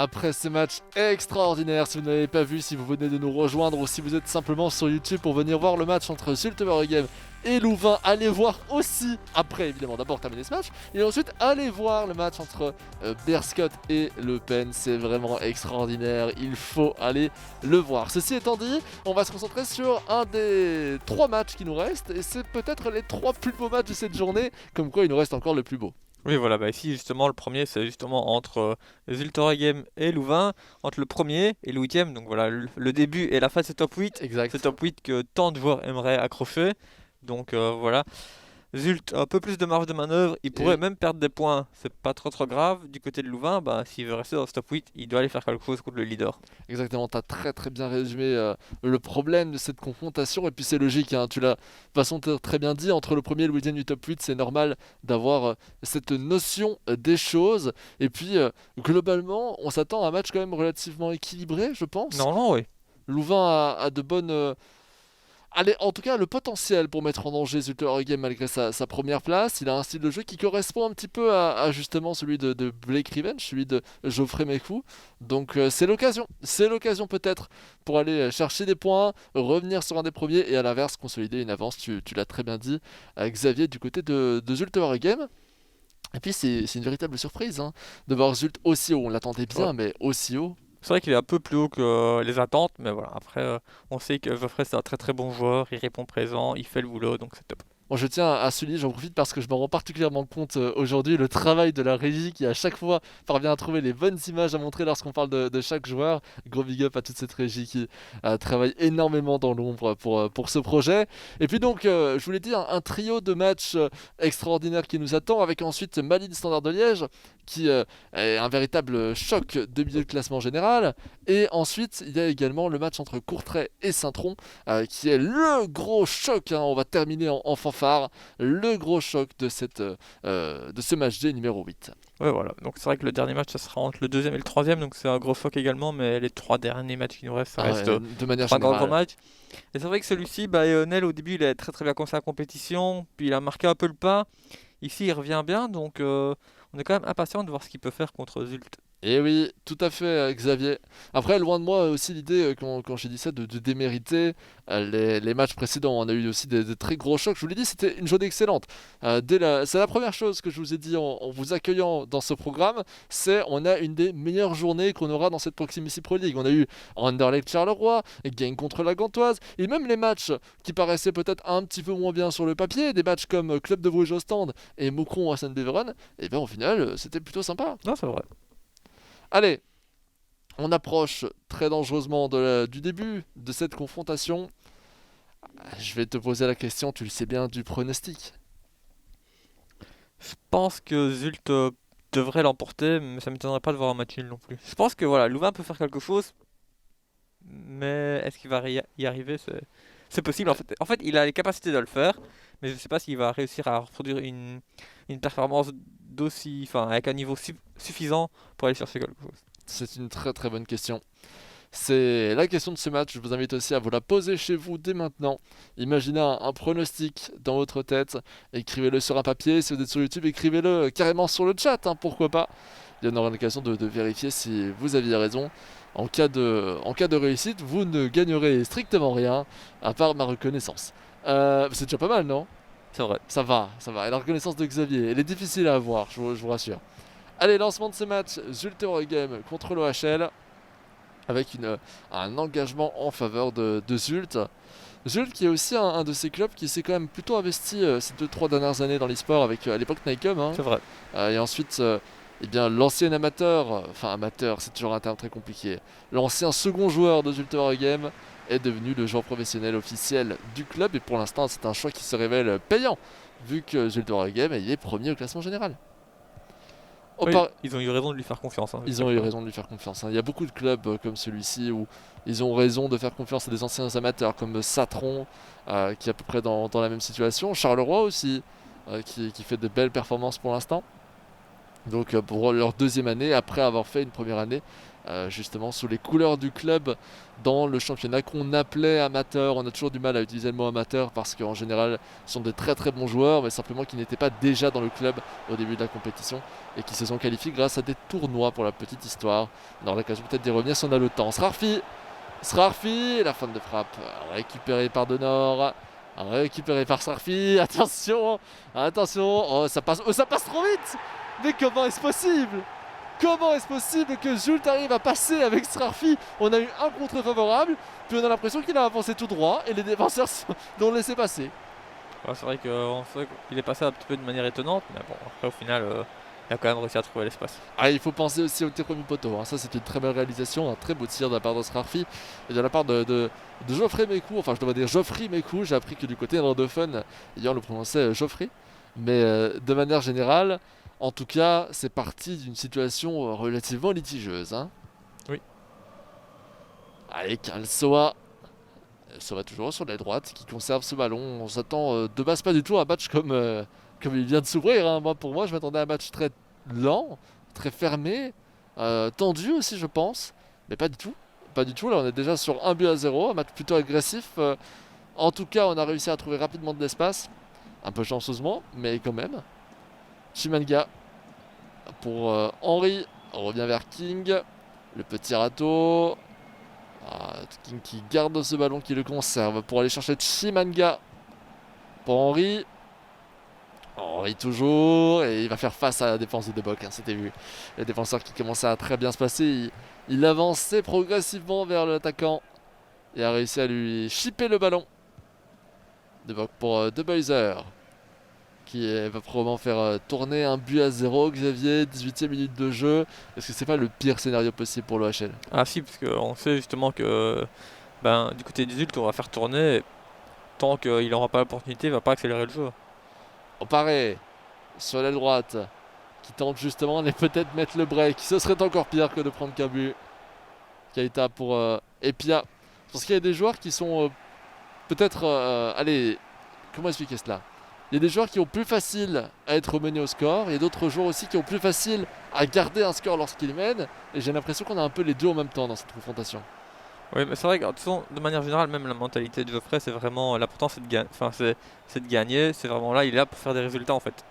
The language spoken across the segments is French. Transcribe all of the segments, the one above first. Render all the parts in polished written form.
après ce match extraordinaire. Si vous n'avez pas vu, si vous venez de nous rejoindre ou si vous êtes simplement sur YouTube pour venir voir le match entre Zulte Waregem et Louvain, allez voir aussi, après évidemment d'abord terminer ce match, et ensuite allez voir le match entre Berscott et Le Pen. C'est vraiment extraordinaire, il faut aller le voir. Ceci étant dit, on va se concentrer sur un des 3 matchs qui nous restent, et c'est peut-être les 3 plus beaux matchs de cette journée, comme quoi il nous reste encore le plus beau. Oui, voilà, bah ici justement le premier c'est justement entre Zulte Waregem et Louvain, entre le premier et le huitième, donc voilà le début et la fin de ce top 8, Exact. ce top 8 que tant de joueurs aimeraient accrocher, donc voilà. Zult a un peu plus de marge de manœuvre, il pourrait même perdre des points, c'est pas trop grave. Du côté de Louvain, bah, s'il veut rester dans ce top 8, il doit aller faire quelque chose contre le leader. Exactement, tu as très bien résumé le problème de cette confrontation, et puis c'est logique, hein, tu l'as de toute façon très bien dit, entre le premier et le huitième du top 8, c'est normal d'avoir cette notion des choses, et puis globalement, on s'attend à un match quand même relativement équilibré, je pense. Non, oui. Louvain a de bonnes... Allez, en tout cas, le potentiel pour mettre en danger Zulte Waregem malgré sa première place. Il a un style de jeu qui correspond un petit peu à justement celui de Blake Revenge, celui de Geoffrey Mekou. Donc c'est l'occasion. C'est l'occasion peut-être pour aller chercher des points, revenir sur un des premiers et à l'inverse consolider une avance. Tu l'as très bien dit, Xavier, du côté de Zulte Waregem. Et puis c'est une véritable surprise hein, de voir Zulte aussi haut. On l'attendait bien, Ouais. mais aussi haut. C'est vrai qu'il est un peu plus haut que les attentes, mais voilà, après on sait que Geoffrey c'est un très bon joueur, il répond présent, il fait le boulot, donc c'est top. Bon, je tiens à souligner, j'en profite parce que je me rends particulièrement compte aujourd'hui, le travail de la régie qui à chaque fois parvient à trouver les bonnes images à montrer lorsqu'on parle de chaque joueur. Gros big up à toute cette régie qui travaille énormément dans l'ombre pour ce projet. Et puis donc, je voulais dire, un trio de matchs extraordinaires qui nous attend, avec ensuite Malines Standard de Liège, qui est un véritable choc de milieu de classement général. Et ensuite, il y a également le match entre Courtrai et Saint-Tron, qui est le gros choc, hein. On va terminer en fanfare, le gros choc de ce match D numéro 8. Ouais, voilà, donc c'est vrai que le dernier match ça sera entre le deuxième et le troisième, donc c'est un gros choc également, mais les 3 derniers matchs qui nous restent, ça reste De manière 3 grands générale. matchs. Et c'est vrai que celui-ci, bah, Nel au début il a très bien commencé la compétition, puis il a marqué un peu le pas. Ici il revient bien, donc on est quand même impatient de voir ce qu'il peut faire contre Zult. Et oui, tout à fait, Xavier. Après, loin de moi aussi l'idée, quand j'ai dit ça, de démériter les matchs précédents. On a eu aussi des très gros chocs. Je vous l'ai dit, c'était une journée excellente. C'est la première chose que je vous ai dit en vous accueillant dans ce programme, c'est on a une des meilleures journées qu'on aura dans cette Proximity Pro League. On a eu Anderlecht Charleroi, gagne contre la Gantoise, et même les matchs qui paraissaient peut-être un petit peu moins bien sur le papier, des matchs comme Club de Bruges Ostende et Moucron à Saint-Beveren, et bien au final, c'était plutôt sympa. Non, c'est vrai. Allez, on approche très dangereusement du début de cette confrontation. Je vais te poser la question, tu le sais bien, du pronostic. Je pense que Zult devrait l'emporter, mais ça m'étonnerait pas de voir un match nul non plus. Je pense que voilà, Louvain peut faire quelque chose, mais est-ce qu'il va y arriver? C'est possible. En fait, il a les capacités de le faire, mais je ne sais pas s'il va réussir à reproduire une performance enfin, avec un niveau suffisant pour aller chercher quelque chose. C'est une très bonne question. C'est la question de ce match, je vous invite aussi à vous la poser chez vous dès maintenant. Imaginez un pronostic dans votre tête, écrivez-le sur un papier, si vous êtes sur YouTube, écrivez-le carrément sur le chat, hein, pourquoi pas. Il y en aura l'occasion de vérifier si vous aviez raison. En cas de réussite, vous ne gagnerez strictement rien, à part ma reconnaissance. C'est déjà pas mal, non? C'est vrai. Ça va, ça va. Et la reconnaissance de Xavier, elle est difficile à avoir, je vous rassure. Allez, lancement de ce match, Zulte Waregem contre l'OHL, avec un engagement en faveur de Zult. Zult qui est aussi un de ces clubs qui s'est quand même plutôt investi ces 2-3 dernières années dans l'e-sport avec à l'époque Nycom. Hein. C'est vrai. Et ensuite, eh bien, l'ancien amateur, enfin amateur, c'est toujours un terme très compliqué, l'ancien second joueur de Zulte Waregem est devenu le joueur professionnel officiel du club. Et pour l'instant, c'est un choix qui se révèle payant, vu que Zulte Waregem est premier au classement général. Oui, ils ont eu raison de lui faire confiance. Hein, Ils ont eu raison de lui faire confiance. Hein. Il y a beaucoup de clubs comme celui-ci où ils ont raison de faire confiance à des anciens amateurs comme Satron, qui est à peu près dans la même situation. Charleroi aussi, qui fait de belles performances pour l'instant. Donc pour leur deuxième année, après avoir fait une première année justement sous les couleurs du club dans le championnat qu'on appelait amateur. On a toujours du mal à utiliser le mot amateur parce qu'en général ce sont des très très bons joueurs, mais simplement qui n'étaient pas déjà dans le club au début de la compétition et qui se sont qualifiés grâce à des tournois pour la petite histoire. On aura l'occasion peut-être d'y revenir si on a le temps. Srarfi, la fin de frappe récupérée par Denor. Récupéré par Srarfi, attention, oh ça passe trop vite. Mais comment est-ce possible? Comment est-ce possible que Zult arrive à passer avec Srarfi? On a eu un contre favorable, puis on a l'impression qu'il a avancé tout droit et les défenseurs l'ont laissé passer. Ouais, c'est vrai qu'il est passé un petit peu de manière étonnante, mais bon, après au final, il a quand même réussi à trouver l'espace. Ah, il faut penser aussi au tir premier poteau, hein. Ça c'est une très belle réalisation, un très beau tir de la part de Srarfi et de la part de Geoffrey Mécou, enfin je dois dire Geoffrey Mécou. J'ai appris que du côté néerlandophone, on le prononçait Geoffrey, mais de manière générale, en tout cas, c'est parti d'une situation relativement litigieuse, hein. Oui. Allez, Kalsoa. Sera toujours sur la droite qui conserve ce ballon. On s'attend de base pas du tout à un match comme il vient de s'ouvrir, hein. Pour moi, je m'attendais à un match très lent, très fermé, tendu aussi, je pense. Mais pas du tout. Pas du tout. Là, on est déjà sur 1-0, un match plutôt agressif. En tout cas, on a réussi à trouver rapidement de l'espace. Un peu chanceusement, mais quand même. Chimanga pour Henry. On revient vers King. Le petit râteau. King qui garde ce ballon, qui le conserve pour aller chercher Chimanga pour Henry. Henry toujours, et il va faire face à la défense de Debock, hein, c'était vu. Le défenseur qui commençait à très bien se passer, il avançait progressivement vers l'attaquant et a réussi à lui chipper le ballon. Debock pour De Buyser, qui va probablement faire tourner un but à 0. Xavier, 18e minute de jeu. Est-ce que c'est pas le pire scénario possible pour l'OHL? Ah si, parce qu'on sait justement que du côté des Zult, on va faire tourner. Et tant qu'il n'aura pas l'opportunité, il va pas accélérer le jeu. Paré sur l'aile droite qui tente justement de peut-être mettre le break. Ce serait encore pire que de prendre qu'un but. Keita pour Epia. Parce qu'il y a des joueurs qui sont peut-être... allez, comment expliquer cela? Il y a des joueurs qui ont plus facile à être menés au score. Il y a d'autres joueurs aussi qui ont plus facile à garder un score lorsqu'ils mènent. Et j'ai l'impression qu'on a un peu les deux en même temps dans cette confrontation. Oui, mais c'est vrai que de toute façon, de manière générale, même la mentalité de Geoffrey, c'est vraiment l'important, c'est de gagner. C'est vraiment là, il est là pour faire des résultats en fait.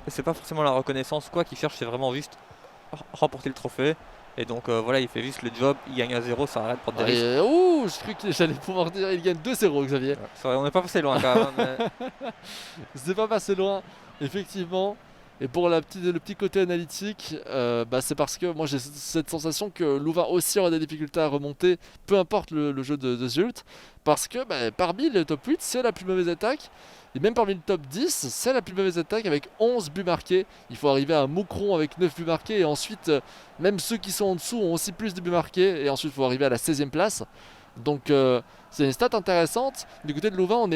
Et c'est pas forcément la reconnaissance quoi qu'il cherche, c'est vraiment juste remporter le trophée. Et donc voilà, il fait juste le job, il gagne à 0, ça arrête de prendre des risques. Je crois que j'allais pouvoir dire il gagne 2-0, Xavier. Ouais, c'est vrai, on n'est pas passé loin quand même. Mais... C'est pas passé loin, effectivement. Et pour le petit côté analytique, c'est parce que moi j'ai cette sensation que Louvain aussi aura des difficultés à remonter, peu importe le jeu de Zult, parce que parmi le top 8, c'est la plus mauvaise attaque, et même parmi le top 10, c'est la plus mauvaise attaque avec 11 buts marqués. Il faut arriver à Moucron avec 9 buts marqués, et ensuite, même ceux qui sont en dessous ont aussi plus de buts marqués, et ensuite il faut arriver à la 16e place. Donc c'est une stat intéressante. Du côté de Louvain, on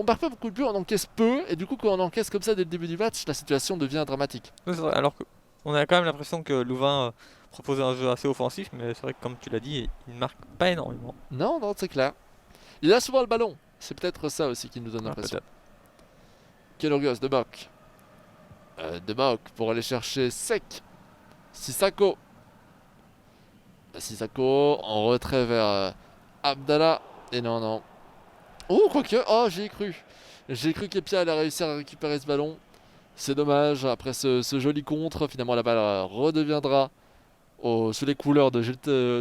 marque pas beaucoup de buts, on encaisse peu. Et du coup, quand on encaisse comme ça dès le début du match, la situation devient dramatique. C'est vrai, alors qu'on a quand même l'impression que Louvain proposait un jeu assez offensif, mais c'est vrai que comme tu l'as dit, il ne marque pas énormément. Non, c'est clair. Il a souvent le ballon. C'est peut-être ça aussi qui nous donne l'impression. Kelorgos, De Bock. De Bock pour aller chercher Sec. Sissako en retrait vers Abdallah. Et non. Oh, quoique. Oh, j'y ai cru. J'ai cru qu'Epia allait réussir à récupérer ce ballon. C'est dommage. Après ce joli contre, finalement la balle redeviendra sous les couleurs de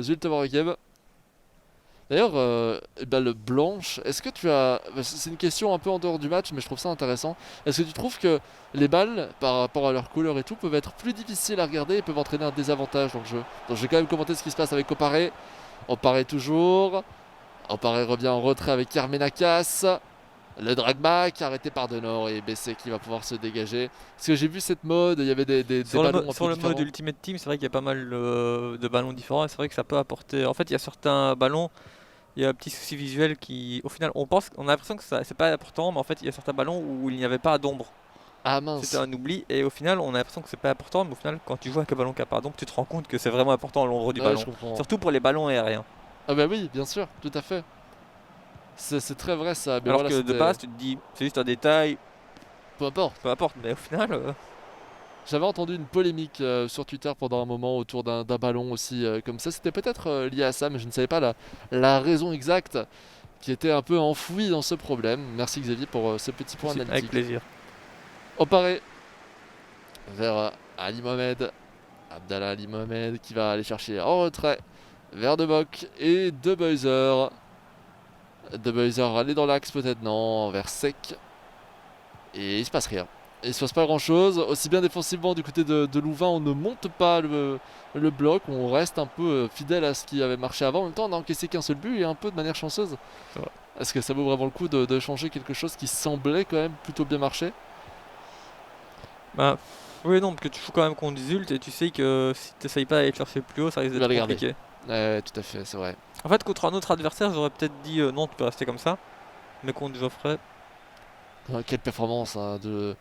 Zulte Waregem. D'ailleurs, balle blanche, est-ce que tu as... C'est une question un peu en dehors du match, mais je trouve ça intéressant. Est-ce que tu trouves que les balles, par rapport à leur couleur et tout, peuvent être plus difficiles à regarder et peuvent entraîner un désavantage dans le jeu? Donc je vais quand même commenter ce qui se passe avec Oparé. Oparé toujours. Oparé revient en retrait avec Carmenakas. Le dragback arrêté par Denor et BC qui va pouvoir se dégager. Parce que j'ai vu cette mode, il y avait des ballons sur le mode Ultimate Team, c'est vrai qu'il y a pas mal de ballons différents. Et c'est vrai que ça peut apporter... En fait, il y a certains ballons... Il y a un petit souci visuel qui, au final, on a l'impression que c'est pas important, mais en fait, il y a certains ballons où il n'y avait pas d'ombre. Ah mince. C'était un oubli, et au final, on a l'impression que c'est pas important, mais au final, quand tu joues avec un ballon qui a pas d'ombre, tu te rends compte que c'est vraiment important l'ombre du ballon. Surtout pour les ballons aériens. Ah bah oui, bien sûr, tout à fait. C'est très vrai ça. Mais alors que de base, tu te dis, c'est juste un détail. Peu importe. Mais au final. J'avais entendu une polémique sur Twitter pendant un moment autour d'un ballon aussi comme ça. C'était peut-être lié à ça, mais je ne savais pas la raison exacte qui était un peu enfouie dans ce problème. Merci Xavier pour ce petit point Avec analytique. plaisir. Opare vers Ali Mohamed. Abdallah Ali Mohamed qui va aller chercher en retrait vers De Bock et De Buyzer. De Buyzer aller dans l'axe peut-être, non, vers Sec. Et il se passe rien. Il se passe pas grand chose. Aussi bien défensivement du côté de Louvain, on ne monte pas le bloc. On reste un peu fidèle à ce qui avait marché avant. En même temps, on a encaissé qu'un seul but et un peu de manière chanceuse. C'est vrai. Est-ce que ça vaut vraiment le coup de changer quelque chose qui semblait quand même plutôt bien marcher? Bah, oui, non, parce que tu joues quand même contre Zult et tu sais que si t'essayes pas d'aller te chercher plus haut, ça risque Il va d'être les garder. compliqué. Ouais, tout à fait, c'est vrai. En fait, contre un autre adversaire, j'aurais peut-être dit non, tu peux rester comme ça. Mais contre Geoffrey, Quelle performance hein, de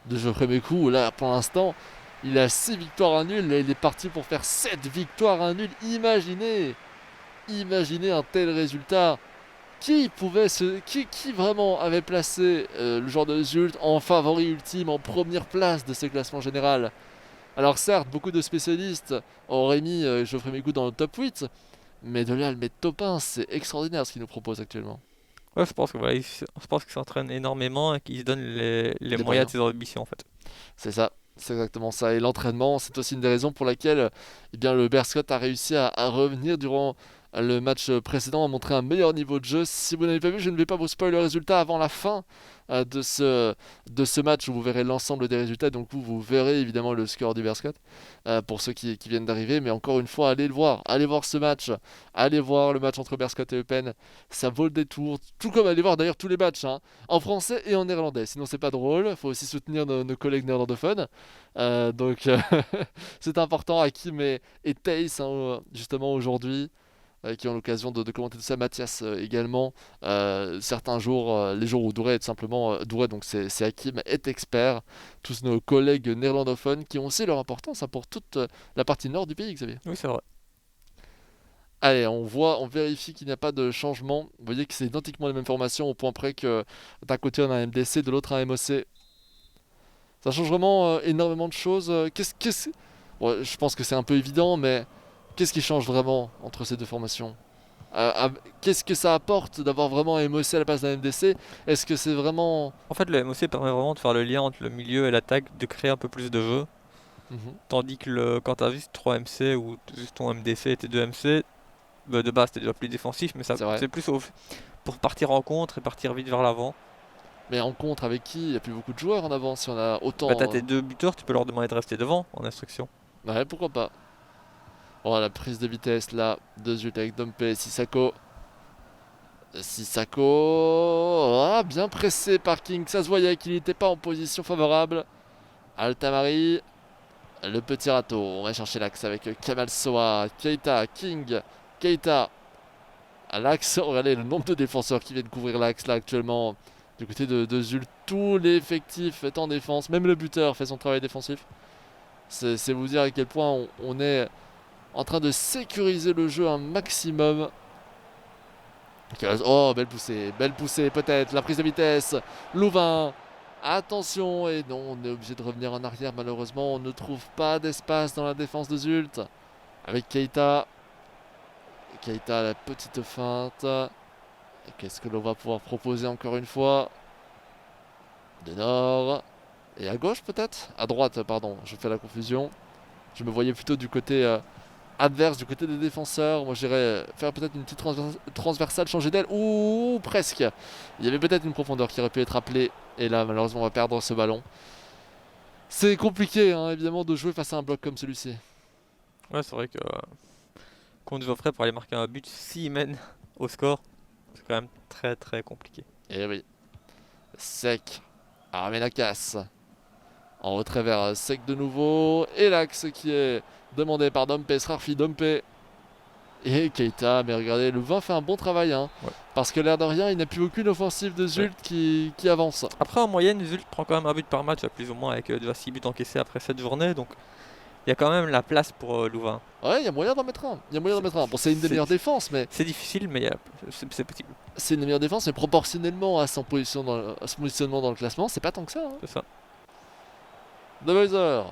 Geoffrey Mécou. Là, pour l'instant, il a 6 victoires à nul. Là, il est parti pour faire 7 victoires à nul. Imaginez un tel résultat. Qui vraiment avait placé le joueur de Zult en favori ultime, en première place de ce classement général? Alors certes, beaucoup de spécialistes auraient mis Geoffrey Mécou dans le top 8, mais de là à le mettre top 1, c'est extraordinaire ce qu'il nous propose actuellement. ouais, je pense que voilà, je pense qu'il s'entraîne énormément et qu'il se donne les Les moyens de moyens. ses ambitions en fait. C'est ça, c'est exactement ça. Et l'entraînement, c'est aussi une des raisons pour laquelle eh bien, le Berscott a réussi à revenir durant le match précédent, à montrer un meilleur niveau de jeu. Si vous n'avez pas vu, je ne vais pas vous spoiler le résultat avant la fin de ce match où vous verrez l'ensemble des résultats. Donc vous verrez évidemment le score du Berscott pour ceux qui viennent d'arriver. Mais encore une fois, allez le voir. Allez voir ce match. Allez voir le match entre Berscott et Eupen. Ça vaut le détour. Tout comme allez voir d'ailleurs tous les matchs. Hein, en français et en néerlandais. Sinon c'est pas drôle. Il faut aussi soutenir nos collègues néerlandophones. C'est important. Hakim et Thijs hein, justement aujourd'hui qui ont l'occasion de commenter tout ça. Mathias également. Certains jours, les jours où Douré est simplement Douré, donc c'est Hakim, est expert. Tous nos collègues néerlandophones qui ont aussi leur importance hein, pour toute la partie nord du pays, Xavier. Oui, c'est vrai. Allez, on vérifie qu'il n'y a pas de changement. Vous voyez que c'est identiquement les mêmes formations au point près que d'un côté on a un MDC, de l'autre un MOC. Ça change vraiment énormément de choses. Ouais, je pense que c'est un peu évident, mais qu'est-ce qui change vraiment entre ces deux formations? Qu'est-ce que ça apporte d'avoir vraiment un MOC à la place d'un MDC? Est-ce que c'est vraiment... En fait, le MOC permet vraiment de faire le lien entre le milieu et l'attaque, de créer un peu plus de jeu. Mhm, Tandis que quand t'as juste 3 MC ou juste ton MDC et tes 2 MC, bah, de base t'es déjà plus défensif, mais ça c'est vrai. c'est plus pour partir en contre et partir vite vers l'avant. Mais en contre avec qui? Il n'y a plus beaucoup de joueurs en avant si on a Bah t'as autant... tes deux buteurs, tu peux leur demander de rester devant en instruction. Ouais, pourquoi pas. Oh, la prise de vitesse là, de Zut avec Dompe et Sissako. Sissako... Ah, bien pressé par King. Ça se voyait qu'il n'était pas en position favorable. Altamari. Le petit râteau. On va chercher l'axe avec Kamal Soa, Keita, King, Keita. À l'axe, regardez le nombre de défenseurs qui viennent couvrir l'axe là actuellement. Du côté de Zul, tout l'effectif est en défense. Même le buteur fait son travail défensif. C'est vous dire à quel point on est en train de sécuriser le jeu un maximum. Oh, belle poussée peut-être. La prise de vitesse. Louvain. Attention. Et non, on est obligé de revenir en arrière malheureusement. On ne trouve pas d'espace dans la défense de Zult. Avec Keita. Keita, la petite feinte. Qu'est-ce que l'on va pouvoir proposer encore une fois? De nord. Et à gauche peut-être? À droite, pardon, je fais la confusion. Je me voyais plutôt du côté adverse, du côté des défenseurs. Moi j'irais faire peut-être une petite transversale, changer d'aile. Ouh, presque. Il y avait peut-être une profondeur qui aurait pu être appelée. Et là, malheureusement, on va perdre ce ballon. C'est compliqué, hein, évidemment, de jouer face à un bloc comme celui-ci. Ouais, c'est vrai que contre Geoffrey pour aller marquer un but s'il mène au score, c'est quand même très très compliqué. Et oui. Sec. Armenakas. En retrait vers Sec de nouveau. Et l'axe qui est demandé par Dompe, Srarfi Dompe. Et Keita, mais regardez, le 20 fait un bon travail. Hein, Ouais. parce que l'air de rien, il n'y a plus aucune offensive de Zult qui avance. Après en moyenne, Zult prend quand même un but par match, plus ou moins avec déjà 6 buts encaissés après cette journée, donc il y a quand même la place pour Louvain. Ouais, il y a moyen d'en mettre un. Il y a moyen d'en mettre un. Bon, c'est une des C'est meilleures défenses, mais c'est difficile, mais c'est possible. c'est une des meilleures défenses, mais proportionnellement à son positionnement dans le classement, c'est pas tant que ça. Hein. C'est ça. De Buyzer.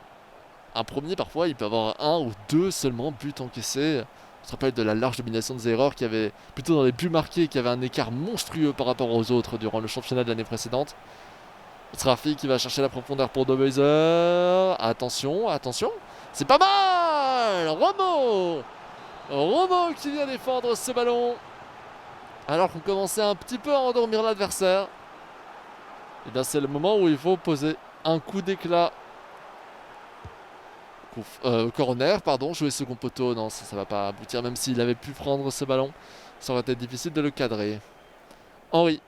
un premier, parfois, il peut avoir un ou deux seulement buts encaissés. On se rappelle de la large domination de Zeror qui avait, plutôt dans les buts marqués, qui avait un écart monstrueux par rapport aux autres durant le championnat de l'année précédente. Srafi qui va chercher la profondeur pour Dobeiser. Attention, attention. C'est pas mal. Romo qui vient défendre ce ballon. Alors qu'on commençait un petit peu à endormir l'adversaire. Et bien c'est le moment où il faut poser un coup d'éclat. Corner, pardon, jouer second poteau. Non, ça va pas aboutir. Même s'il avait pu prendre ce ballon, ça aurait été difficile de le cadrer. Henry.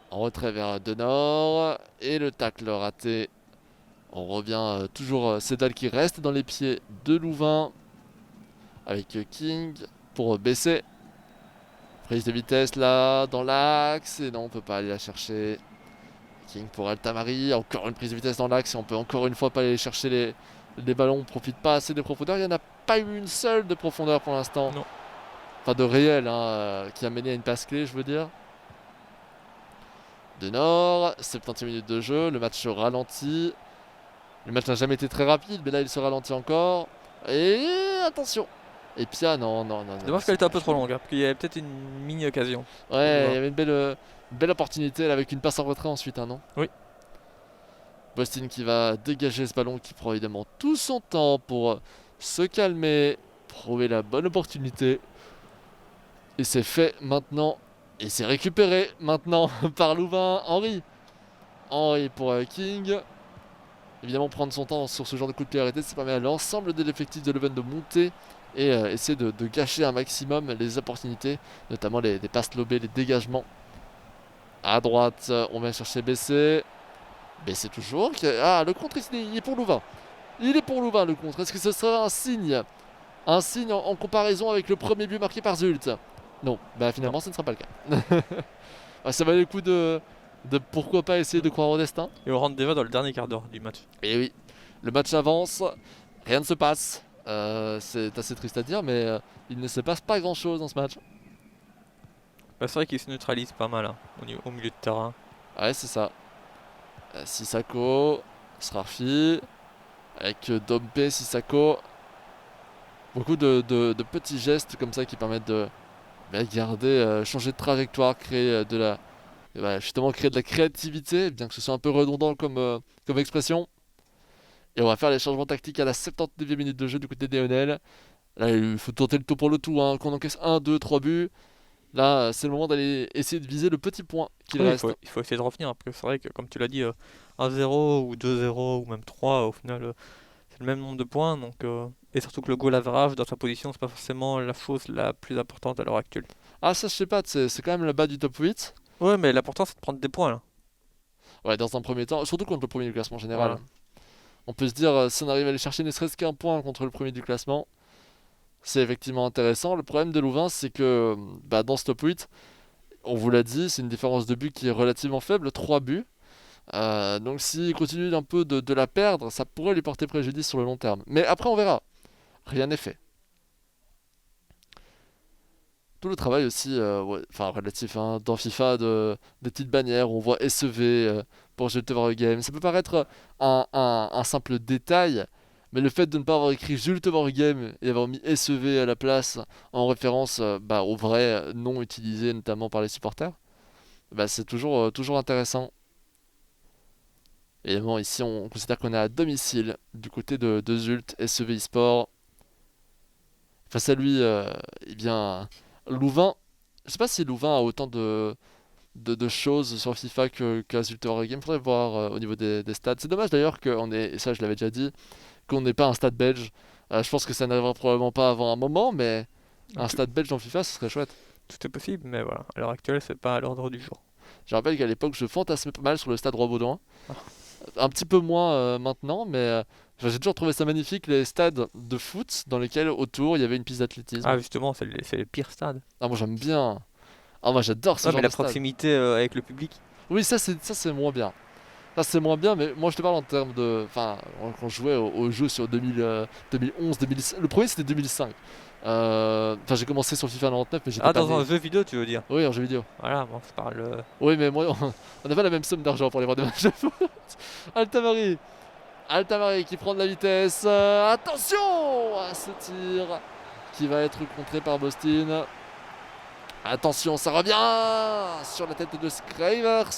En retrait vers Denor. Et le tacle raté. On revient toujours Cédal qui reste dans les pieds de Louvain. Avec King pour baisser. Prise de vitesse là, dans l'axe. Et non, on peut pas aller la chercher. King pour Altamari. Encore une prise de vitesse dans l'axe. Et on peut encore une fois pas aller chercher les ballons. On profite pas assez des profondeurs. Il n'y en a pas eu une seule de profondeur pour l'instant. Non. Enfin de réel, hein, qui a mené à une passe clé, je veux dire. De Nord, 70 minutes de jeu. Le match se ralentit. Le match n'a jamais été très rapide, mais là il se ralentit encore. Et attention. Et Pia, non. Dommage qu'elle était un peu trop longue, hein, parce qu'il y avait peut-être une mini-occasion. Ouais, il y avait une belle opportunité là, avec une passe en retrait ensuite, hein, non? Oui. Boston qui va dégager ce ballon qui prend évidemment tout son temps pour se calmer, trouver la bonne opportunité. Et c'est fait maintenant. Et c'est récupéré maintenant par Louvain. Henry pour King. Évidemment, prendre son temps sur ce genre de coup de pied arrêté, ça permet à l'ensemble de l'effectif de Leuven de monter et essayer de gâcher un maximum les opportunités, notamment les passes lobées, les dégagements. À droite, on vient chercher BC. BC toujours. Ah, le contre, il est pour Louvain. Il est pour Louvain, le contre. Est-ce que ce sera un signe? Un signe en comparaison avec le premier but marqué par Zult? Non, bah finalement, ce ne sera pas le cas. Ah, ça valait le coup de pourquoi pas essayer de croire au destin. Et on rentre déjà dans le dernier quart d'heure du match. Et oui, le match avance, rien ne se passe. C'est assez triste à dire, mais il ne se passe pas grand chose dans ce match. Bah, c'est vrai qu'il se neutralise pas mal, hein, au milieu de terrain. Ouais, c'est ça. Sissako, Srafi, avec Dompe, Sissako. Beaucoup de petits gestes comme ça qui permettent de garder, changer de trajectoire, créer justement créer de la créativité, bien que ce soit un peu redondant comme expression. Et on va faire les changements tactiques à la 79e minute de jeu du côté des Lyonnais. Là, il faut tenter le tout pour le tout, hein. Qu'on encaisse 1, 2, 3 buts. Là, c'est le moment d'aller essayer de viser le petit point qu'il Oui, reste. il faut essayer de revenir. Après, c'est vrai que, comme tu l'as dit, 1-0 ou 2-0 ou même 3, au final, c'est le même nombre de points. Donc, et surtout que le goal average dans sa position, c'est pas forcément la chose la plus importante à l'heure actuelle. Ah, ça, je sais pas, c'est quand même le bas du top 8. Ouais, mais l'important, c'est de prendre des points là. Ouais, dans un premier temps, surtout contre le premier du classement général. Voilà. On peut se dire, si on arrive à aller chercher ne serait-ce qu'un point contre le premier du classement, c'est effectivement intéressant. Le problème de Louvain, c'est que dans ce top 8, on vous l'a dit, c'est une différence de but qui est relativement faible, 3 buts. Donc s'il continue un peu de la perdre, ça pourrait lui porter préjudice sur le long terme. Mais après, on verra. Rien n'est fait. Tout le travail aussi, relatif, hein, dans FIFA, des petites bannières où on voit SEV pour Julte Game. Ça peut paraître un simple détail, mais le fait de ne pas avoir écrit Julte Game et avoir mis SEV à la place en référence au vrai nom utilisé notamment par les supporters, c'est toujours intéressant. Évidemment, ici, on considère qu'on est à domicile du côté de Zult, SEV eSport. Face à lui, Louvain. Je sais pas si Louvain a autant de choses sur FIFA qu'à Zult Game. Faudrait voir au niveau des stats. C'est dommage d'ailleurs qu'on ait, et ça je l'avais déjà dit, qu'on n'ait pas un stade belge. Je pense que ça n'arrivera probablement pas avant un moment, mais un stade belge en FIFA, ce serait chouette. Tout est possible, mais voilà, à l'heure actuelle, c'est pas à l'ordre du jour. Je rappelle qu'à l'époque, je fantasmais pas mal sur le stade Roi-Baudouin. Ah. Un petit peu moins maintenant, mais j'ai toujours trouvé ça magnifique, les stades de foot dans lesquels autour il y avait une piste d'athlétisme. Ah, justement, c'est le pire stade. Ah, moi j'aime bien. Ah, moi j'adore ce Ouais, genre mais de la stade. proximité avec le public. Oui, ça c'est moins bien. Ça c'est moins bien, mais moi je te parle en termes de. Enfin, quand je jouais au jeu sur 2011, 2005. Le premier c'était 2005. Enfin, j'ai commencé sur FIFA 99, mais j'étais Ah, pas dans né. un jeu vidéo, tu veux dire? Oui, en jeu vidéo. Voilà, bon, c'est par le. Oui, mais moi, on n'a pas la même somme d'argent pour aller voir des matchs de foot. Altamari Altamari qui prend de la vitesse. Attention à ce tir qui va être contré par Boston. Attention, ça revient sur la tête de Scravers.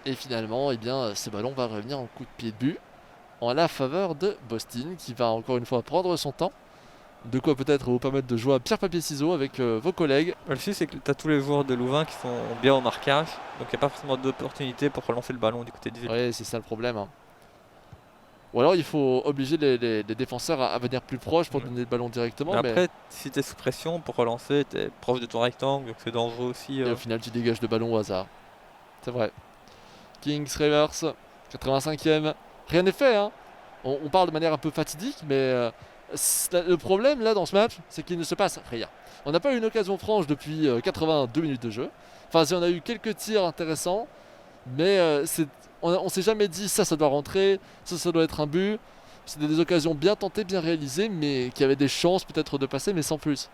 Et finalement, eh bien, ce ballon va revenir en coup de pied de but en la faveur de Boston qui va encore une fois prendre son temps. De quoi peut-être vous permettre de jouer à pierre-papier-ciseaux avec vos collègues. Le souci, c'est que tu as tous les joueurs de Louvain qui sont bien au marquage, donc il n'y a pas forcément d'opportunité pour relancer le ballon du côté des Zulte. Oui, c'est ça le problème, hein. Ou alors il faut obliger les défenseurs à venir plus proche pour donner le ballon directement. Mais Mais après, si tu es sous pression pour relancer, tu es proche de ton rectangle, donc c'est dangereux aussi. et au final, tu dégages le ballon au hasard. C'est vrai. Kings Reverse, 85e. Rien n'est fait, hein. On parle de manière un peu fatidique, mais le problème là dans ce match, c'est qu'il ne se passe rien. On n'a pas eu une occasion franche depuis 82 minutes de jeu. Enfin, si on a eu quelques tirs intéressants, mais on s'est jamais dit ça doit rentrer, ça doit être un but. C'était des occasions bien tentées, bien réalisées, mais qui avaient des chances peut-être de passer, mais sans plus.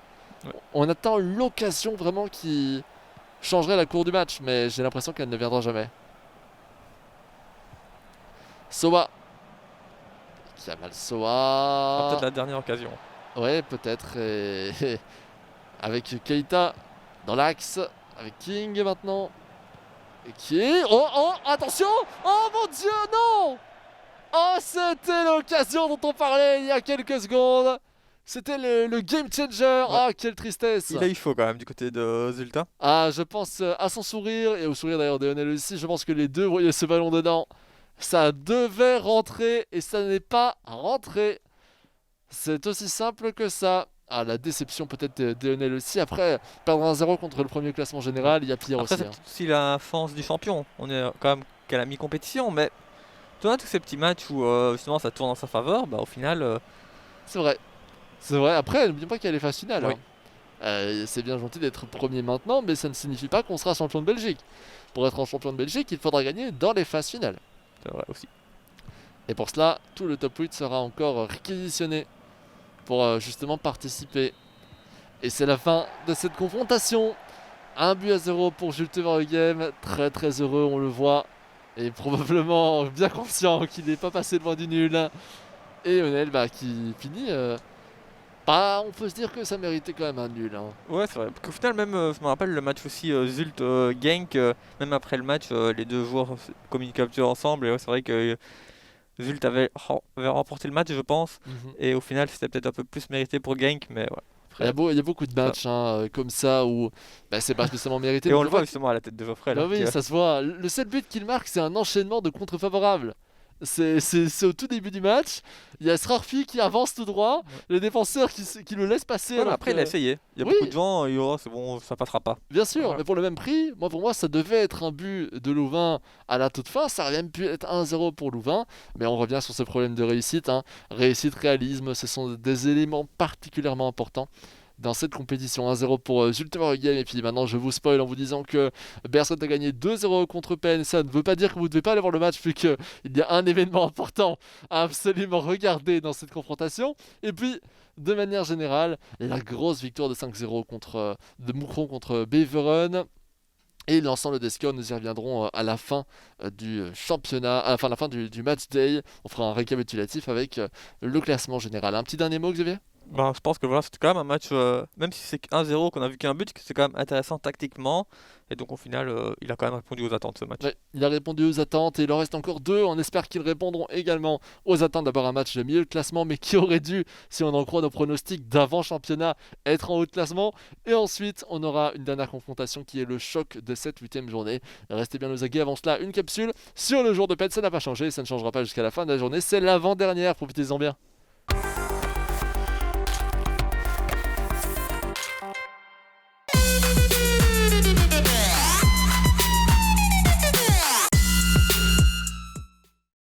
Ouais. On attend l'occasion vraiment qui changerait la cour du match, mais j'ai l'impression qu'elle ne viendra jamais. Soa. Kamal Soa. Peut-être la dernière occasion. Ouais, peut-être. Avec Keita dans l'axe. Avec King maintenant. Et qui est... Oh, attention. Oh mon Dieu, non. Oh, c'était l'occasion dont on parlait il y a quelques secondes. C'était le game changer. Ouais. Ah, quelle tristesse. Il a eu chaud quand même du côté de Zulte. Ah, je pense à son sourire et au sourire d'ailleurs de Lionel aussi. Je pense que les deux voyaient ce ballon dedans. Ça devait rentrer et ça n'est pas rentré. C'est aussi simple que ça. Ah, la déception peut-être de Lionel aussi. Après, perdre 1-0 contre le premier classement général, il y a pire Après, aussi, c'est hein. peut-être aussi la force du champion. On est quand même qu'à la mi-compétition, mais tu vois, tous ces petits matchs où justement ça tourne en sa faveur, bah au final. C'est vrai. C'est vrai. Après, n'oublions pas qu'il y a les phases finales, Oui. hein. C'est bien gentil d'être premier maintenant, mais ça ne signifie pas qu'on sera champion de Belgique. Pour être champion de Belgique, il faudra gagner dans les phases finales. C'est vrai aussi. Et pour cela, tout le top 8 sera encore réquisitionné pour justement participer. Et c'est la fin de cette confrontation. 1-0 pour Julte Vergem. Très très heureux, on le voit. Et probablement bien conscient qu'il n'est pas passé loin du nul. Et Lionel qui finit. On peut se dire que ça méritait quand même un nul, hein. Ouais, c'est vrai. Parce qu'au final, même, je me rappelle le match aussi Zulte Genk, même après le match, les deux joueurs communiquaient un petit peu ensemble. Et ouais, c'est vrai que Zulte avait remporté le match, je pense. Et au final, c'était peut-être un peu plus mérité pour Genk, mais ouais. Il y a beaucoup de matchs comme ça où c'est pas spécialement mérité. Et mais on le voit justement à la tête de Geoffrey. Bah Là, oui, ça se voit. Le seul but qu'il marque, c'est un enchaînement de contre favorables. C'est au tout début du match. Il y a Srarfi qui avance tout droit, le défenseur qui le laisse passer. Ouais, mais alors après, il que- a essayé. Il y a Oui. beaucoup de gens, c'est bon, ça passera pas. Bien sûr, Voilà. mais pour le même prix, pour moi, ça devait être un but de Louvain à la toute fin. Ça aurait même pu être 1-0 pour Louvain. Mais on revient sur ce problème de réussite, hein. Réussite, réalisme, ce sont des éléments particulièrement importants dans cette compétition. 1-0 pour Zulte Waregem. Et puis maintenant, je vous spoil en vous disant que Beerschot a gagné 2-0 contre Penn. Ça ne veut pas dire que vous ne devez pas aller voir le match, puisqu'il y a un événement important à absolument regarder dans cette confrontation. Et puis, de manière générale, la grosse victoire de 5-0 de Moucron contre Beveren. Et l'ensemble des scores, nous y reviendrons à la fin du championnat, à la fin du match day. On fera un récapitulatif avec le classement général. Un petit dernier mot, Xavier ? Ben, je pense que voilà, c'était quand même un match, même si c'est 1-0, qu'on a vu qu'un but, que c'est quand même intéressant tactiquement. Et donc au final, il a quand même répondu aux attentes ce match. Ouais, il a répondu aux attentes et il en reste encore deux. On espère qu'ils répondront également aux attentes d'avoir un match de milieu de classement, mais qui aurait dû, si on en croit nos pronostics d'avant championnat, être en haut de classement. Et ensuite, on aura une dernière confrontation qui est le choc de cette 8e journée. Restez bien aux aguets. Avant cela, une capsule sur le jour de Penn. Ça n'a pas changé, ça ne changera pas jusqu'à la fin de la journée. C'est l'avant-dernière, profitez-en bien.